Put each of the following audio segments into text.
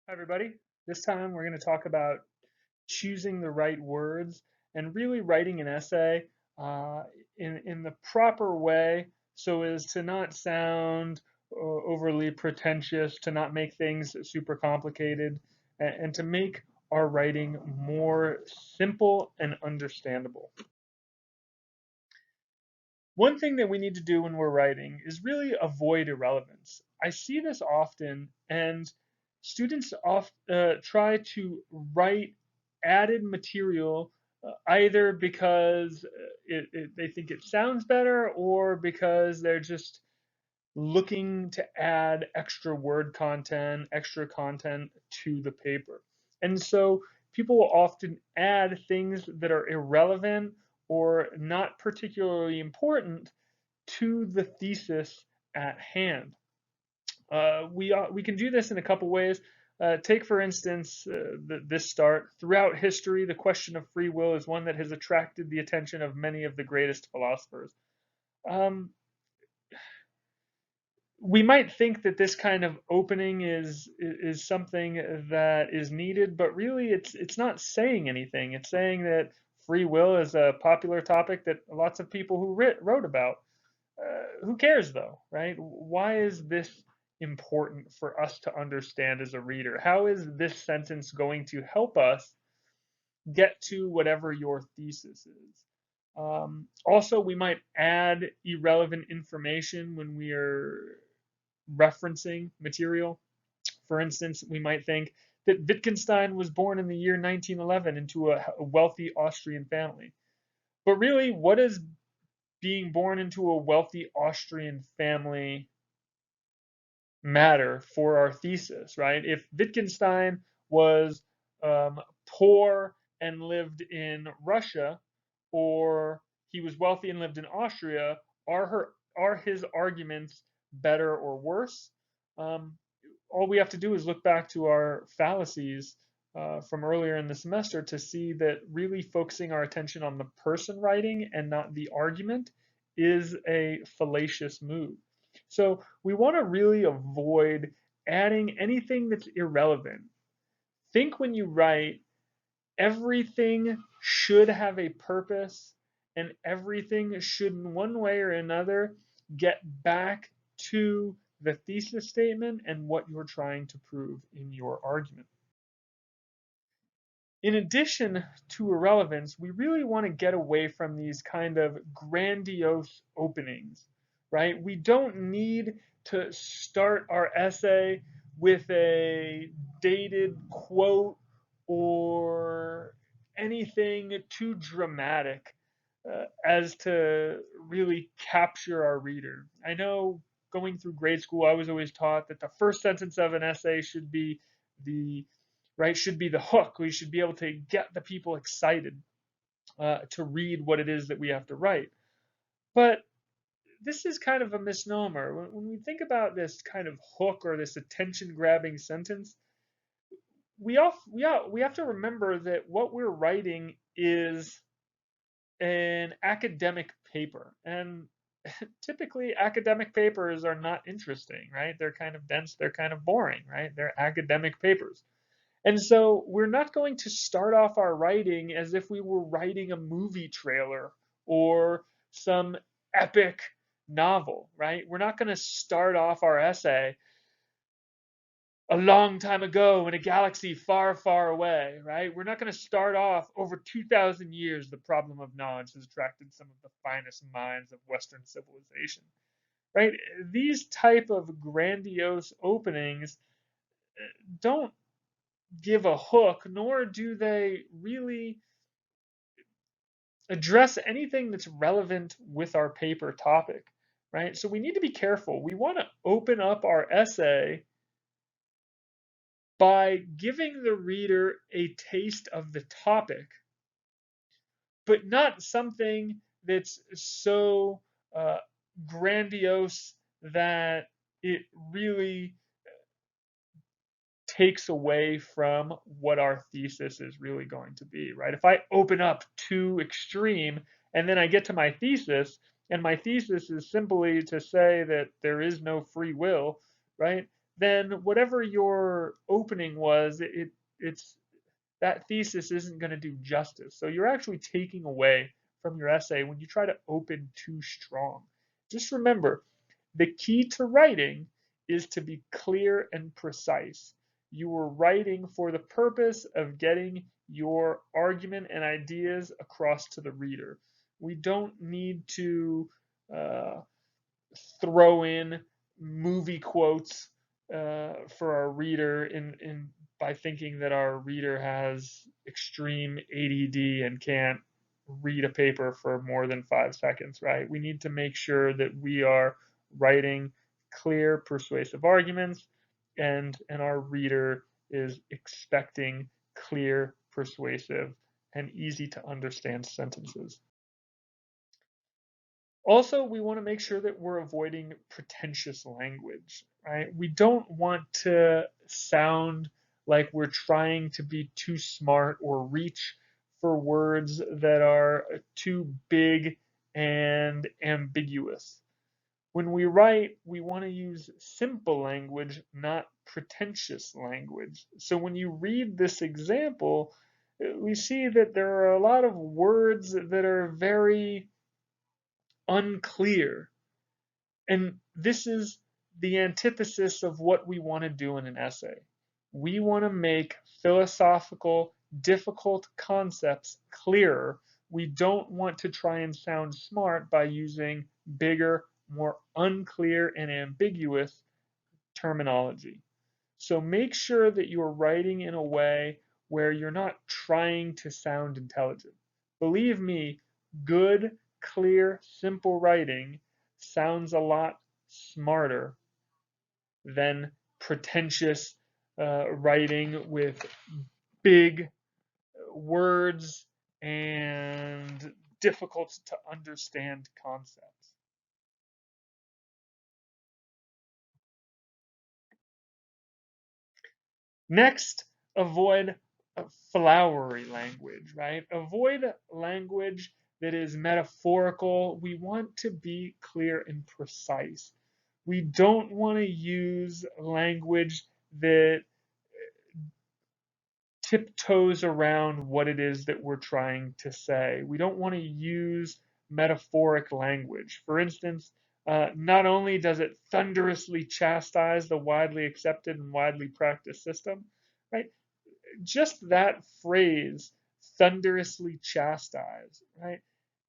Hi, everybody. This time we're going to talk about choosing the right words and really writing an essay uh, in the proper way so as to not sound overly pretentious, to not make things super complicated, and to make our writing more simple and understandable. One thing that we need to do when we're writing is really avoid irrelevance. I see this often, and students try to write added material either because they think it sounds better or because they're just looking to add extra content to the paper. And so people will often add things that are irrelevant or not particularly important to the thesis at hand. We can do this in a couple ways. Take, for instance, this start. Throughout history, the question of free will is one that has attracted the attention of many of the greatest philosophers. Um, we might think that this kind of opening is something that is needed, but really it's not saying anything. It's saying that free will is a popular topic that lots of people who wrote about. Who cares though, right? Why is this important for us to understand as a reader? How is this sentence going to help us get to whatever your thesis is? Also, we might add irrelevant information when we are referencing material. For instance, we might think that Wittgenstein was born in the year 1911 into a wealthy Austrian family. But really, what does being born into a wealthy Austrian family matter for our thesis, right? If Wittgenstein was poor and lived in Russia, or he was wealthy and lived in Austria, are his arguments better or worse? Um, all we have to do is look back to our fallacies from earlier in the semester to see that really focusing our attention on the person writing and not the argument is a fallacious move. So we want to really avoid adding anything that's irrelevant. Think when you write, everything should have a purpose and everything should, in one way or another, get back to the thesis statement and what you're trying to prove in your argument. In addition to irrelevance, we really want to get away from these kind of grandiose openings, right? We don't need to start our essay with a dated quote or anything too dramatic as to really capture our reader. I know going through grade school, I was always taught that the first sentence of an essay should be the should be the hook. We should be able to get the people excited to read what it is that we have to write. But this is kind of a misnomer. When we think about this kind of hook or this attention grabbing sentence, we have to remember that what we're writing is an academic paper. And typically academic papers are not interesting, right? They're kind of dense, they're kind of boring, right? They're academic papers. And so we're not going to start off our writing as if we were writing a movie trailer or some epic novel, right? We're not going to start off our essay a long time ago in a galaxy far, far away, right? We're not going to start off over 2,000 years. The problem of knowledge has attracted some of the finest minds of Western civilization, right? These type of grandiose openings don't give a hook, nor do they really address anything that's relevant with our paper topic, right? So we need to be careful. We want to open up our essay by giving the reader a taste of the topic, but not something that's so grandiose that it really takes away from what our thesis is really going to be, right? If I open up too extreme and then I get to my thesis, and my thesis is simply to say that there is no free will, right? then whatever your opening was, it's that thesis isn't going to do justice. So you're actually taking away from your essay when you try to open too strong. Just remember, the key to writing is to be clear and precise. You are writing for the purpose of getting your argument and ideas across to the reader. We don't need to uh, throw in movie quotes for our reader in by thinking that our reader has extreme ADD and can't read a paper for more than 5 seconds, right? We need to make sure that we are writing clear, persuasive arguments, and our reader is expecting clear, persuasive, and easy to understand sentences. Also, we want to make sure that we're avoiding pretentious language, right? We don't want to sound like we're trying to be too smart or reach for words that are too big and ambiguous. When we write, we want to use simple language, not pretentious language. So when you read this example, we see that there are a lot of words that are very unclear. And this is the antithesis of what we want to do in an essay. We want to make philosophical, difficult concepts clearer. We don't want to try and sound smart by using bigger, more unclear and ambiguous terminology. So make sure that you're writing in a way where you're not trying to sound intelligent. Believe me, good, clear, simple writing sounds a lot smarter than pretentious writing with big words and difficult to understand concepts. Next, avoid flowery language, right? Avoid language that is metaphorical. We want to be clear and precise. We don't want to use language that tiptoes around what it is that we're trying to say. We don't want to use metaphoric language. For instance, not only does it thunderously chastise the widely accepted and widely practiced system, right? Just that phrase, thunderously chastise, right?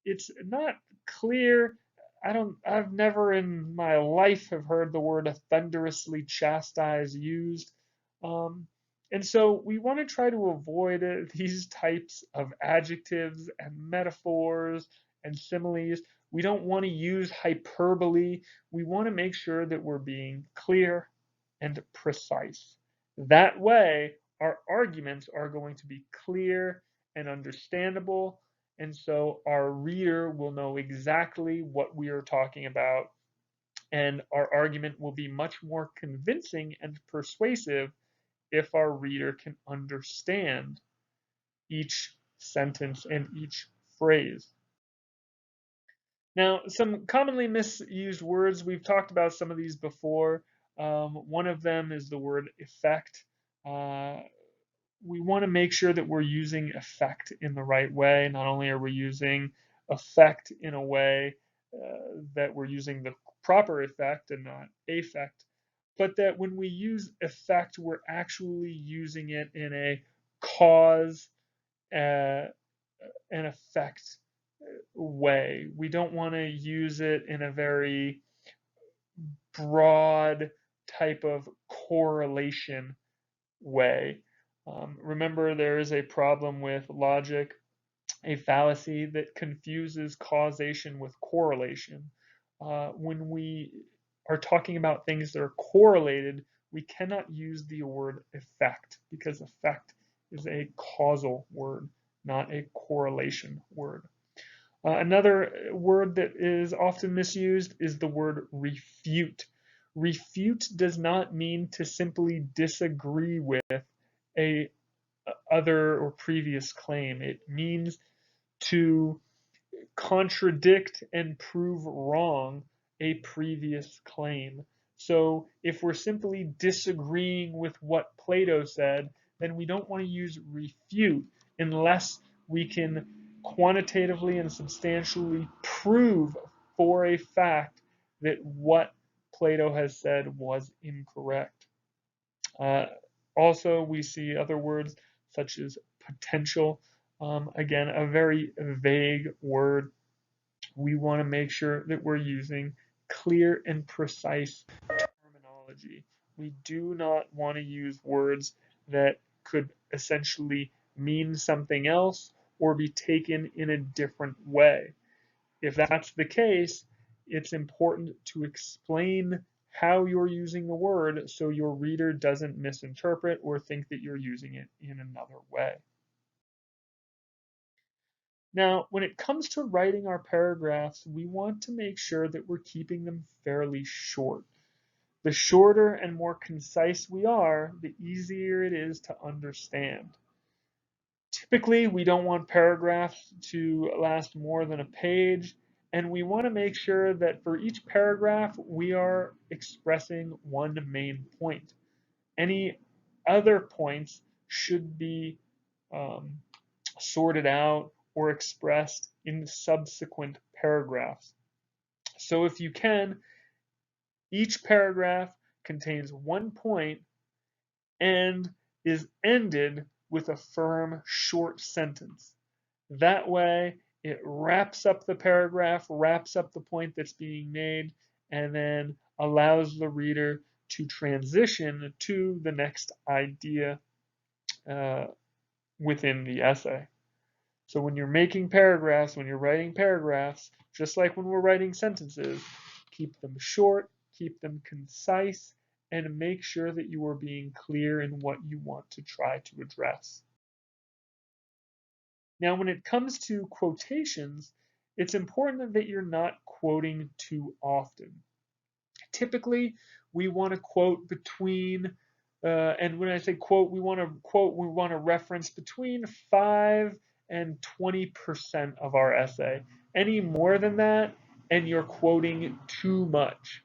It's not clear. I've never in my life have heard the word thunderously chastise used. Um, and so we want to try to avoid these types of adjectives and metaphors and similes. We don't want to use hyperbole. We want to make sure that we're being clear and precise. That way, our arguments are going to be clear and understandable, and so our reader will know exactly what we are talking about, and our argument will be much more convincing and persuasive if our reader can understand each sentence and each phrase. Now, some commonly misused words, we've talked about some of these before. One of them is the word effect. Uh, we want to make sure that we're using effect in the right way. Not only are we using effect in a way that we're using the proper effect and not affect, but that when we use effect, we're actually using it in a cause uh, and effect way. We don't want to use it in a very broad type of correlation way. Remember, there is a problem with logic, a fallacy that confuses causation with correlation. When we are talking about things that are correlated, we cannot use the word effect because effect is a causal word, not a correlation word. Another word that is often misused is the word refute. Refute does not mean to simply disagree with a other or previous claim. It means to contradict and prove wrong a previous claim. So if we're simply disagreeing with what Plato said, then we don't want to use refute unless we can quantitatively and substantially prove for a fact that what Plato has said was incorrect. Uh, Also, we see other words such as potential. Again, a very vague word. We want to make sure that we're using clear and precise terminology. We do not want to use words that could essentially mean something else or be taken in a different way. If that's the case, it's important to explain how you're using the word so your reader doesn't misinterpret or think that you're using it in another way. Now, when it comes to writing our paragraphs, we want to make sure that we're keeping them fairly short. The shorter and more concise we are, the easier it is to understand. Typically, we don't want paragraphs to last more than a page, and we want to make sure that for each paragraph, we are expressing one main point. Any other points should be um, sorted out or expressed in subsequent paragraphs. So if you can, each paragraph contains one point and is ended with a firm short sentence. That way, it wraps up the paragraph, wraps up the point that's being made, and then allows the reader to transition to the next idea uh, within the essay. So when you're making paragraphs, when you're writing paragraphs, just like when we're writing sentences, keep them short, keep them concise, and make sure that you are being clear in what you want to try to address. Now, when it comes to quotations, it's important that you're not quoting too often. Typically, we want to quote between, and when I say quote, we want to reference between 5 and 20% of our essay. Any more than that, and you're quoting too much.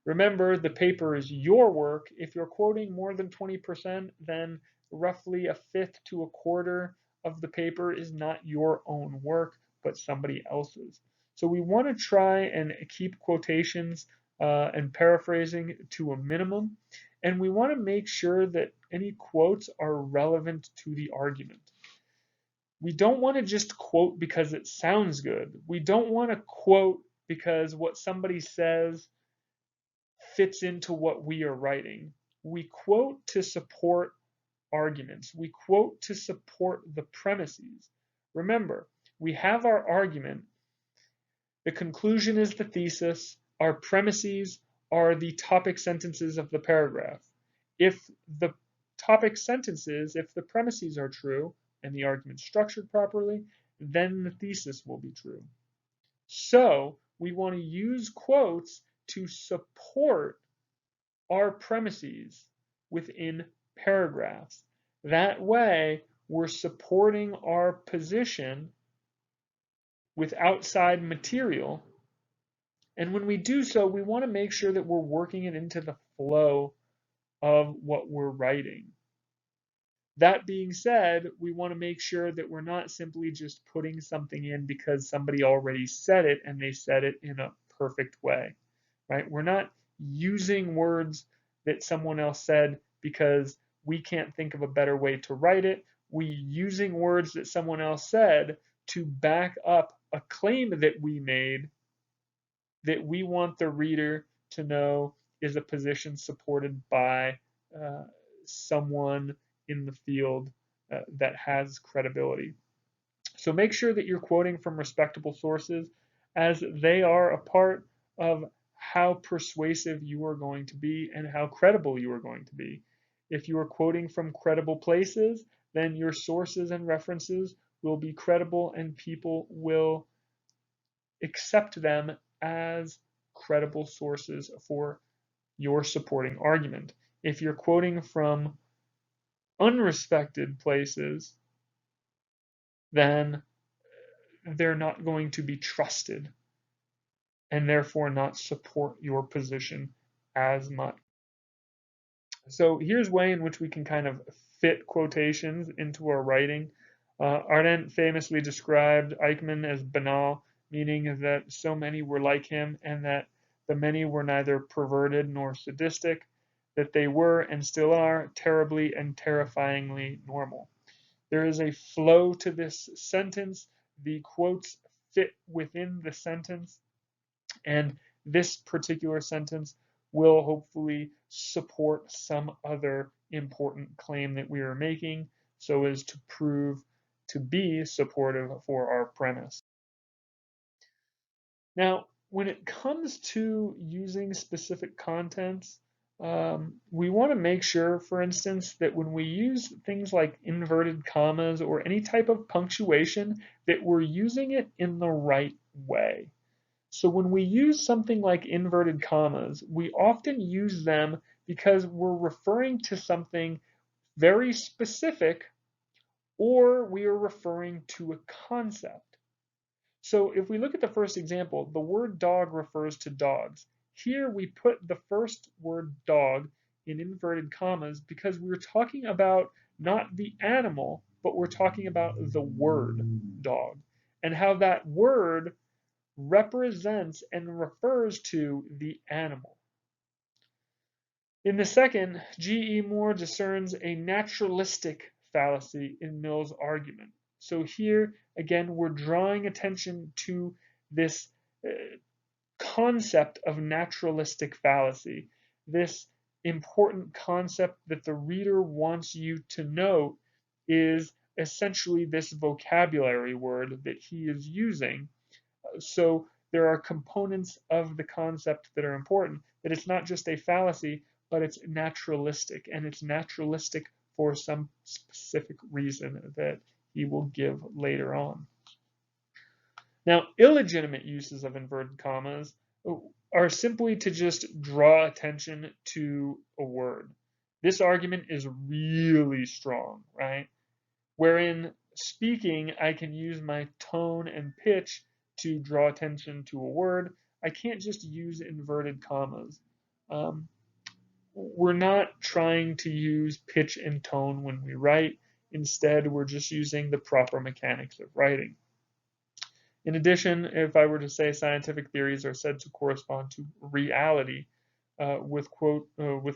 Remember, the paper is your work. If you're quoting more than 20%, then roughly a fifth to a quarter of the paper is not your own work, but somebody else's. So we want to try and keep quotations and paraphrasing to a minimum. And we want to make sure that any quotes are relevant to the argument. We don't want to just quote because it sounds good. We don't want to quote because what somebody says fits into what we are writing. We quote to support arguments. We quote to support the premises. Remember, we have our argument. The conclusion is the thesis. Our premises are the topic sentences of the paragraph. If the topic sentences, if the premises are true and the argument structured properly, then the thesis will be true. So we want to use quotes to support our premises within paragraphs. That way, we're supporting our position with outside material. And when we do so, we want to make sure that we're working it into the flow of what we're writing. That being said, we want to make sure that we're not simply just putting something in because somebody already said it and they said it in a perfect way, right? We're not using words that someone else said because we can't think of a better way to write it. We're using words that someone else said to back up a claim that we made that we want the reader to know is a position supported by someone in the field that has credibility. So make sure that you're quoting from respectable sources, as they are a part of how persuasive you are going to be and how credible you are going to be. If you are quoting from credible places, then your sources and references will be credible and people will accept them as credible sources for your supporting argument. If you're quoting from unrespected places, then they're not going to be trusted and therefore not support your position as much. So here's a way in which we can kind of fit quotations into our writing. Arendt famously described Eichmann as banal, meaning that so many were like him and that the many were neither perverted nor sadistic, that they were and still are terribly and terrifyingly normal. There is a flow to this sentence. The quotes fit within the sentence, and this particular sentence will hopefully support some other important claim that we are making so as to prove to be supportive for our premise. Now, when it comes to using specific contents, we want to make sure, for instance, that when we use things like inverted commas or any type of punctuation, that we're using it in the right way. So when we use something like inverted commas, we often use them because we're referring to something very specific or we are referring to a concept. So if we look at the first example, the word dog refers to dogs. Here we put the first word dog in inverted commas because we're talking about not the animal, but we're talking about the word dog and how that word represents and refers to the animal. In the second, G.E. Moore discerns a naturalistic fallacy in Mill's argument. So here, again, we're drawing attention to this concept of naturalistic fallacy, this important concept that the reader wants you to know is essentially this vocabulary word that he is using. So there are components of the concept that are important, that it's not just a fallacy, but it's naturalistic, and it's naturalistic for some specific reason that he will give later on. Now, illegitimate uses of inverted commas are simply to just draw attention to a word. This argument is really strong, right? Wherein speaking, I can use my tone and pitch to draw attention to a word. I can't just use inverted commas. We're not trying to use pitch and tone when we write. Instead, we're just using the proper mechanics of writing. In addition, if I were to say scientific theories are said to correspond to reality with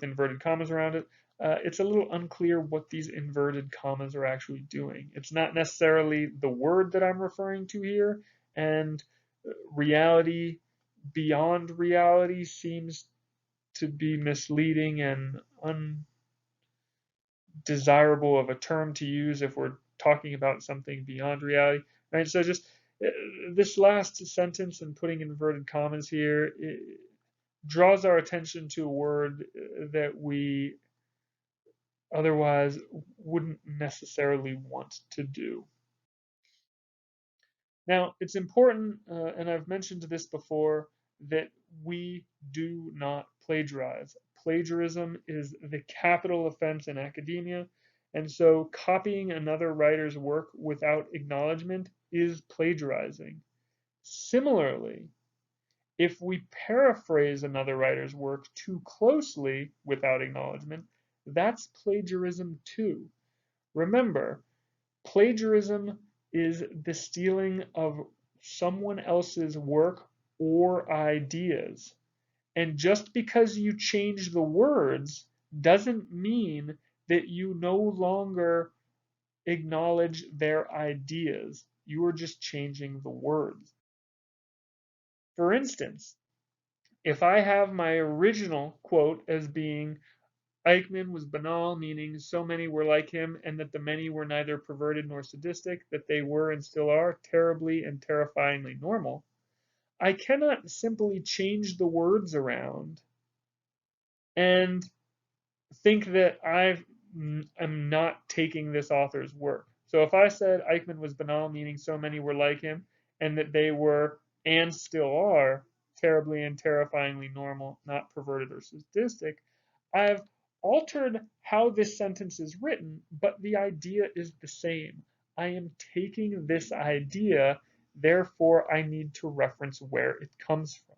inverted commas around it, it's a little unclear what these inverted commas are actually doing. It's not necessarily the word that I'm referring to here, and reality beyond reality seems to be misleading and undesirable of a term to use if we're talking about something beyond reality. Right? So just this last sentence and putting inverted commas here draws our attention to a word that we otherwise wouldn't necessarily want to do. Now, it's important, and I've mentioned this before, that we do not plagiarize. Plagiarism is the capital offense in academia, and so copying another writer's work without acknowledgement is plagiarizing. Similarly, if we paraphrase another writer's work too closely without acknowledgement, that's plagiarism too. Remember, plagiarism is the stealing of someone else's work or ideas. And just because you change the words doesn't mean that you no longer acknowledge their ideas. You are just changing the words. For instance, if I have my original quote as being Eichmann was banal, meaning so many were like him, and that the many were neither perverted nor sadistic, that they were and still are terribly and terrifyingly normal. I cannot simply change the words around and think that I'm not taking this author's work. So if I said Eichmann was banal, meaning so many were like him, and that they were and still are terribly and terrifyingly normal, not perverted or sadistic, I've altered how this sentence is written, but the idea is the same. I am taking this idea, therefore I need to reference where it comes from.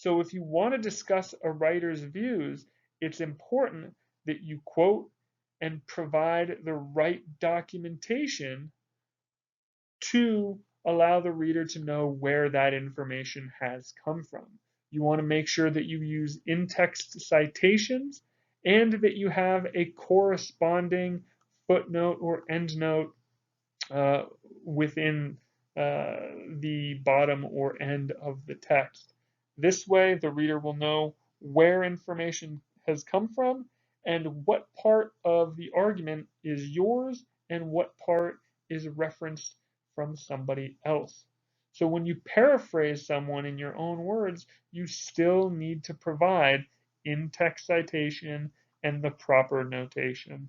So if you want to discuss a writer's views, it's important that you quote and provide the right documentation to allow the reader to know where that information has come from. You want to make sure that you use in-text citations and that you have a corresponding footnote or endnote uh, within the bottom or end of the text. This way, the reader will know where information has come from and what part of the argument is yours and what part is referenced from somebody else. So when you paraphrase someone in your own words, you still need to provide in-text citation and the proper notation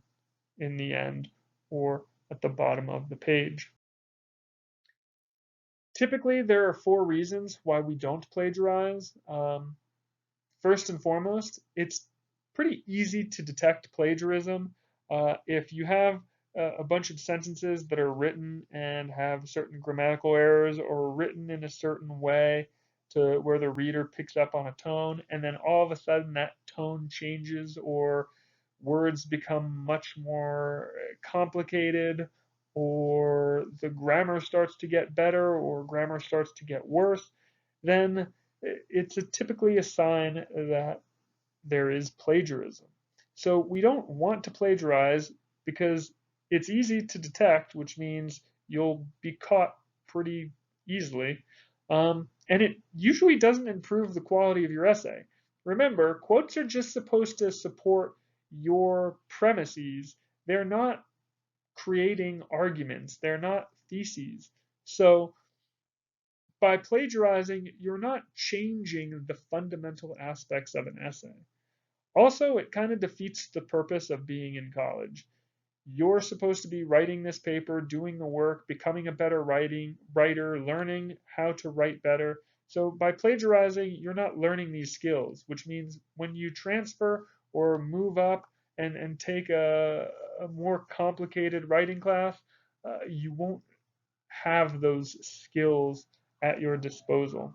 in the end or at the bottom of the page. Typically, there are 4 reasons why we don't plagiarize. First and foremost, it's pretty easy to detect plagiarism. If you have a bunch of sentences that are written and have certain grammatical errors or written in a certain way to where the reader picks up on a tone, and then all of a sudden that tone changes or words become much more complicated or the grammar starts to get better or grammar starts to get worse, then it's typically a sign that there is plagiarism. So we don't want to plagiarize because it's easy to detect, which means you'll be caught pretty easily. And it usually doesn't improve the quality of your essay. Remember, quotes are just supposed to support your premises. They're not creating arguments, they're not theses. So by plagiarizing, you're not changing the fundamental aspects of an essay. Also, it kind of defeats the purpose of being in college. You're supposed to be writing this paper, doing the work, becoming a better writer, learning how to write better. So by plagiarizing, you're not learning these skills, which means when you transfer or move up and take a more complicated writing class, you won't have those skills at your disposal.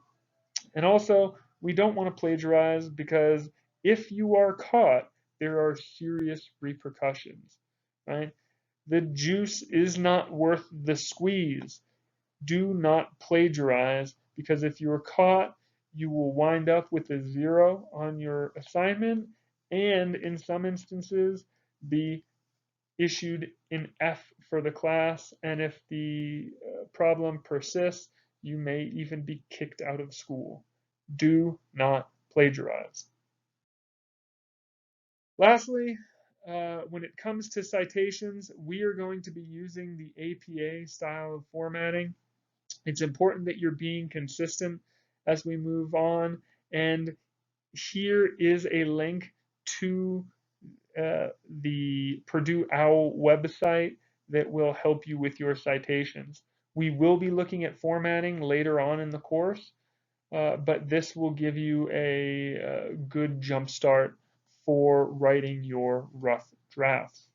And also, we don't want to plagiarize because if you are caught, there are serious repercussions, right? The juice is not worth the squeeze. Do not plagiarize because if you are caught, you will wind up with a 0 on your assignment and in some instances be issued an F for the class. And if the problem persists, you may even be kicked out of school. Do not plagiarize. Lastly, when it comes to citations, we are going to be using the APA style of formatting. It's important that you're being consistent as we move on. And here is a link to the Purdue OWL website that will help you with your citations. We will be looking at formatting later on in the course, but this will give you a good jump start for writing your rough drafts.